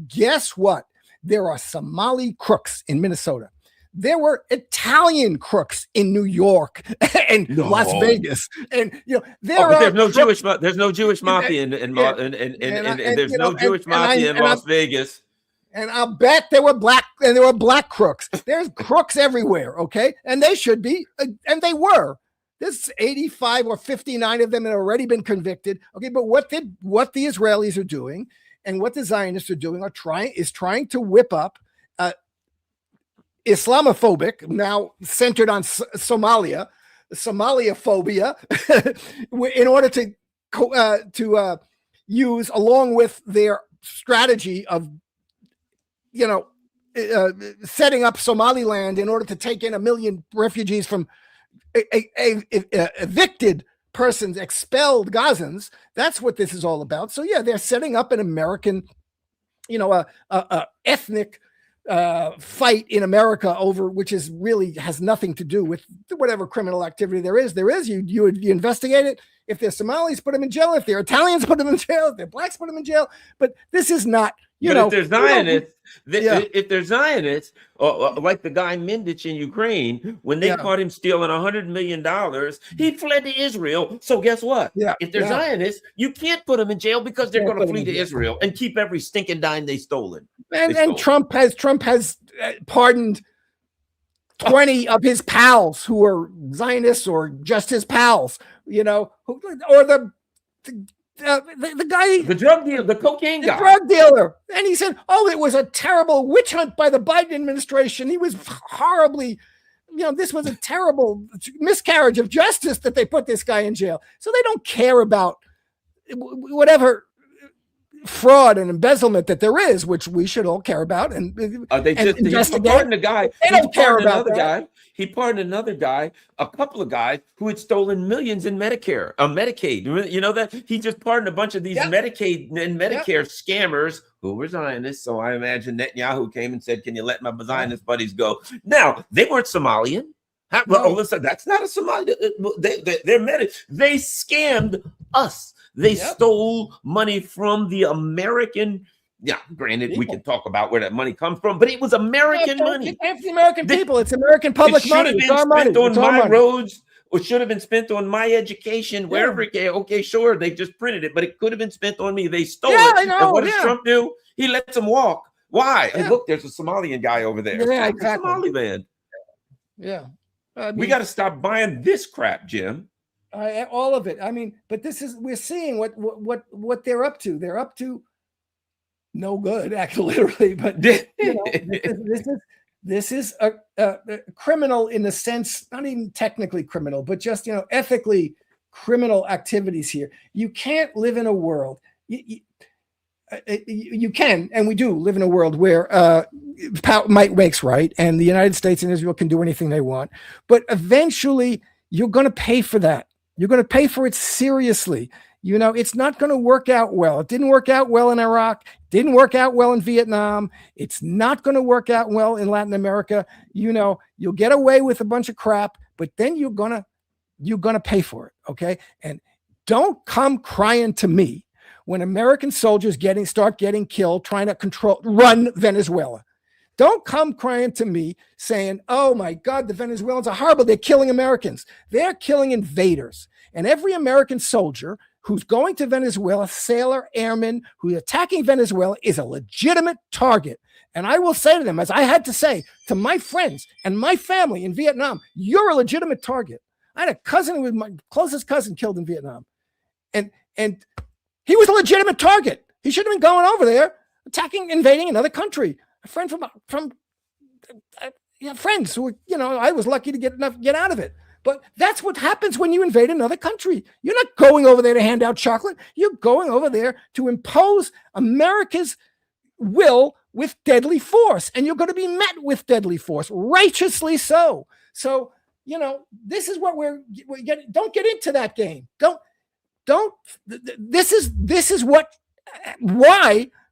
guess what? There are Somali crooks in Minnesota. There were Italian crooks in New York and Las Vegas, and there's no Jewish mafia in Las Vegas. And I'll bet there were black crooks. There's crooks everywhere, okay? And they should be, and they were. There's 85 or 59 of them that have already been convicted. Okay, but what the Israelis are doing and what the Zionists are doing is trying to whip up Islamophobic, now centered on Somalia phobia, in order to use, along with their strategy of setting up Somaliland in order to take in 1 million refugees from evicted persons, expelled Gazans. That's what this is all about. So they're setting up an American, ethnic fight in America over, which is really has nothing to do with whatever criminal activity there is. You investigate it. If they're Somalis, put them in jail. If they're Italians, put them in jail. If they're blacks, put them in jail. But this is not, if they're Zionists, if they're Zionists, or like the guy Mindich in Ukraine, when they caught him stealing $100 million, he fled to Israel. So guess what? If they're Zionists, you can't put them in jail because they're going to flee to Israel and keep every stinking dime they stolen. And Trump has pardoned 20 of his pals who are Zionists or just his pals, or the guy, the drug dealer, the cocaine guy, drug dealer. And he said, oh, it was a terrible witch hunt by the Biden administration. He was horribly, this was a terrible miscarriage of justice that they put this guy in jail. So they don't care about whatever fraud and embezzlement that there is, which we should all care about. And they just pardoned a guy. They don't care about that. Guy. He pardoned another guy, a couple of guys who had stolen millions in Medicare, Medicaid. You know that he just pardoned a bunch of these Medicaid and Medicare scammers who were Zionists. So I imagine Netanyahu came and said, "Can you let my Zionist buddies go?" Now they weren't Somalian. Well, listen, that's not a Somali. They scammed us. They stole money from the American. Yeah, granted, we can talk about where that money comes from, but it was American money. It came from the American people. It's American public money. It should have been spent on my roads, or should have been spent on my education, wherever it came. Okay, sure, they just printed it, but it could have been spent on me. They stole it. I know, and what does Trump do? He lets them walk. Why? And look, there's a Somalian guy over there. Yeah, exactly. Somaliland. Yeah. We got to stop buying this crap, Jim. All of it. I mean, but we're seeing what they're up to. They're up to no good, actually, literally. But this is a criminal in the sense, not even technically criminal, but just ethically criminal activities here. You can't live in a world. You can, and we do live in a world where might makes right, and the United States and Israel can do anything they want. But eventually, you're going to pay for that. You're going to pay for it seriously. It's not going to work out well. It didn't work out well in Iraq. Didn't work out well in Vietnam. It's not going to work out well in Latin America. You'll get away with a bunch of crap, but then you're gonna pay for it. Okay, and don't come crying to me when American soldiers start getting killed trying to run Venezuela. Don't come crying to me saying, oh my God, the Venezuelans are horrible. They're killing Americans. They're killing invaders. And every American soldier who's going to Venezuela, sailor, airman, who's attacking Venezuela is a legitimate target. And I will say to them, as I had to say to my friends and my family in Vietnam, you're a legitimate target. I had a cousin who was my closest cousin killed in Vietnam. And he was a legitimate target. He shouldn't have been going over there, invading another country. A friend from friends who, I was lucky to get out of it. But that's what happens when you invade another country. You're not going over there to hand out chocolate. You're going over there to impose America's will with deadly force. And you're going to be met with deadly force, righteously so. So, this is what we're getting. Don't get into that game. This is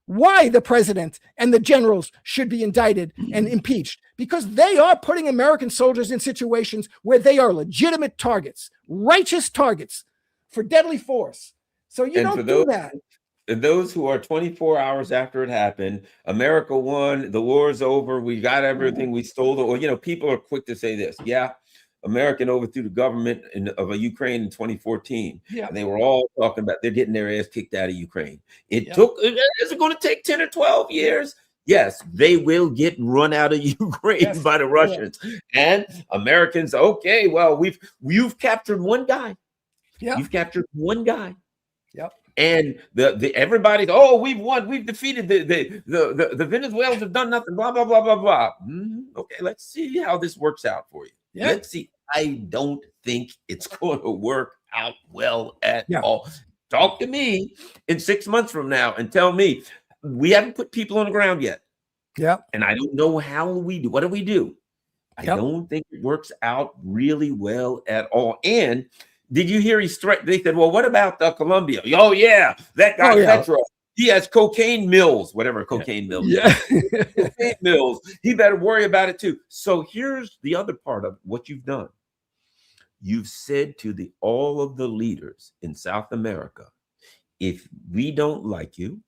why the president and the generals should be indicted and impeached, because they are putting American soldiers in situations where they are legitimate targets, righteous targets for deadly force. So don't do that. And those who are 24 hours after it happened, America won, the war's over, we got everything, we stole it. Or, people are quick to say this. Yeah, America overthrew the government of Ukraine in 2014. Yeah. And they were all talking about they're getting their ass kicked out of Ukraine. Is it going to take 10 or 12 years? Yes, they will get run out of Ukraine by the Russians. And Americans, okay, well, you've captured one guy. Yeah. You've captured one guy. Yep. And everybody's, we've won, we've defeated the Venezuelans have done nothing, blah, blah, blah, blah, blah. Okay, let's see how this works out for you. Yeah. Let's see. I don't think it's going to work out well at all. Talk to me in 6 months from now and tell me we haven't put people on the ground yet. Yeah. And I don't know how we do. What do we do? I don't think it works out really well at all. And did you hear they said, well, what about Colombia? Oh, yeah, that guy Petro. He has cocaine mills, whatever cocaine mills. Yeah. Cocaine mills. He better worry about it too. So here's the other part of what you've done. You've said to all of the leaders in South America, if we don't like you,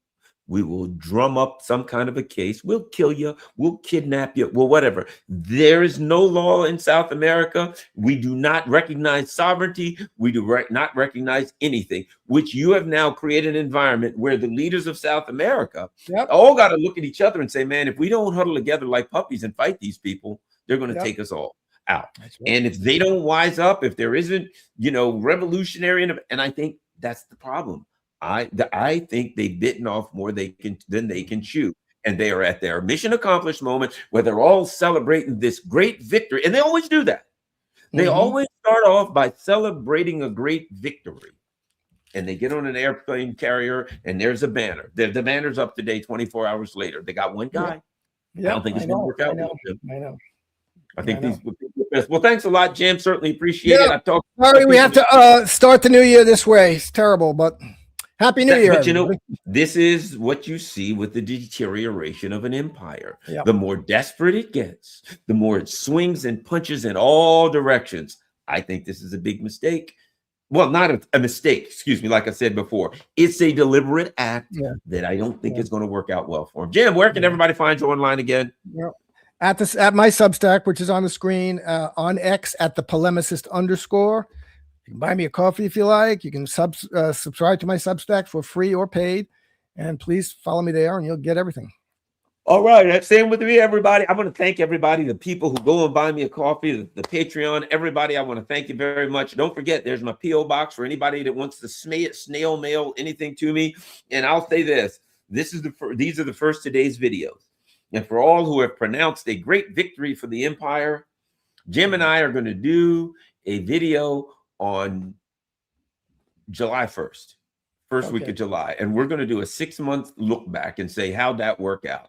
we will drum up some kind of a case. We'll kill you. We'll kidnap you. Well, whatever. There is no law in South America. We do not recognize sovereignty. We do not recognize anything, which you have now created an environment where the leaders of South America all got to look at each other and say, man, if we don't huddle together like puppies and fight these people, they're going to take us all out. Right. And if they don't wise up, if there isn't, revolutionary, and I think that's the problem. I think they've bitten off more than they can chew. And they are at their mission accomplished moment where they're all celebrating this great victory. And they always do that. They always start off by celebrating a great victory. And they get on an airplane carrier and there's a banner. The banner's up today 24 hours later. They got one guy. I don't think it's going to work out. I know. I think these would be the best. Well, thanks a lot, Jim. Certainly appreciate it. Sorry, we have to start the new year this way. It's terrible, but Happy New Year. But this is what you see with the deterioration of an empire. Yep. The more desperate it gets, the more it swings and punches in all directions. I think this is a big mistake. Well, not a mistake, excuse me, like I said before. It's a deliberate act that I don't think is going to work out well for him. Jim, where can everybody find you online again? Yep. At my Substack, which is on the screen, on X at the polemicist _. You can buy me a coffee if you like. You can subscribe to my Substack for free or paid. And please follow me there and you'll get everything. All right. Same with me, everybody. I want to thank everybody, the people who go and buy me a coffee, the Patreon, everybody. I want to thank you very much. Don't forget, there's my P.O. box for anybody that wants to snail mail anything to me. And I'll say this. These are the first today's videos. And for all who have pronounced a great victory for the empire, Jim and I are going to do a video on July 1st, first week of July. And we're going to do a 6-month look back and say, how'd that work out?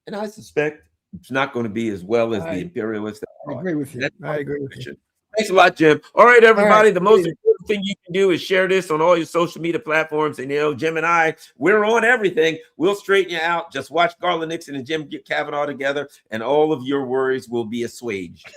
And I suspect it's not going to be as well as the imperialists. I agree with you. I agree with you. Thanks a lot, Jim. All right, everybody. The most important thing you can do is share this on all your social media platforms. And, Jim and I, we're on everything. We'll straighten you out. Just watch Garland Nixon and Jim get Kavanagh together, and all of your worries will be assuaged.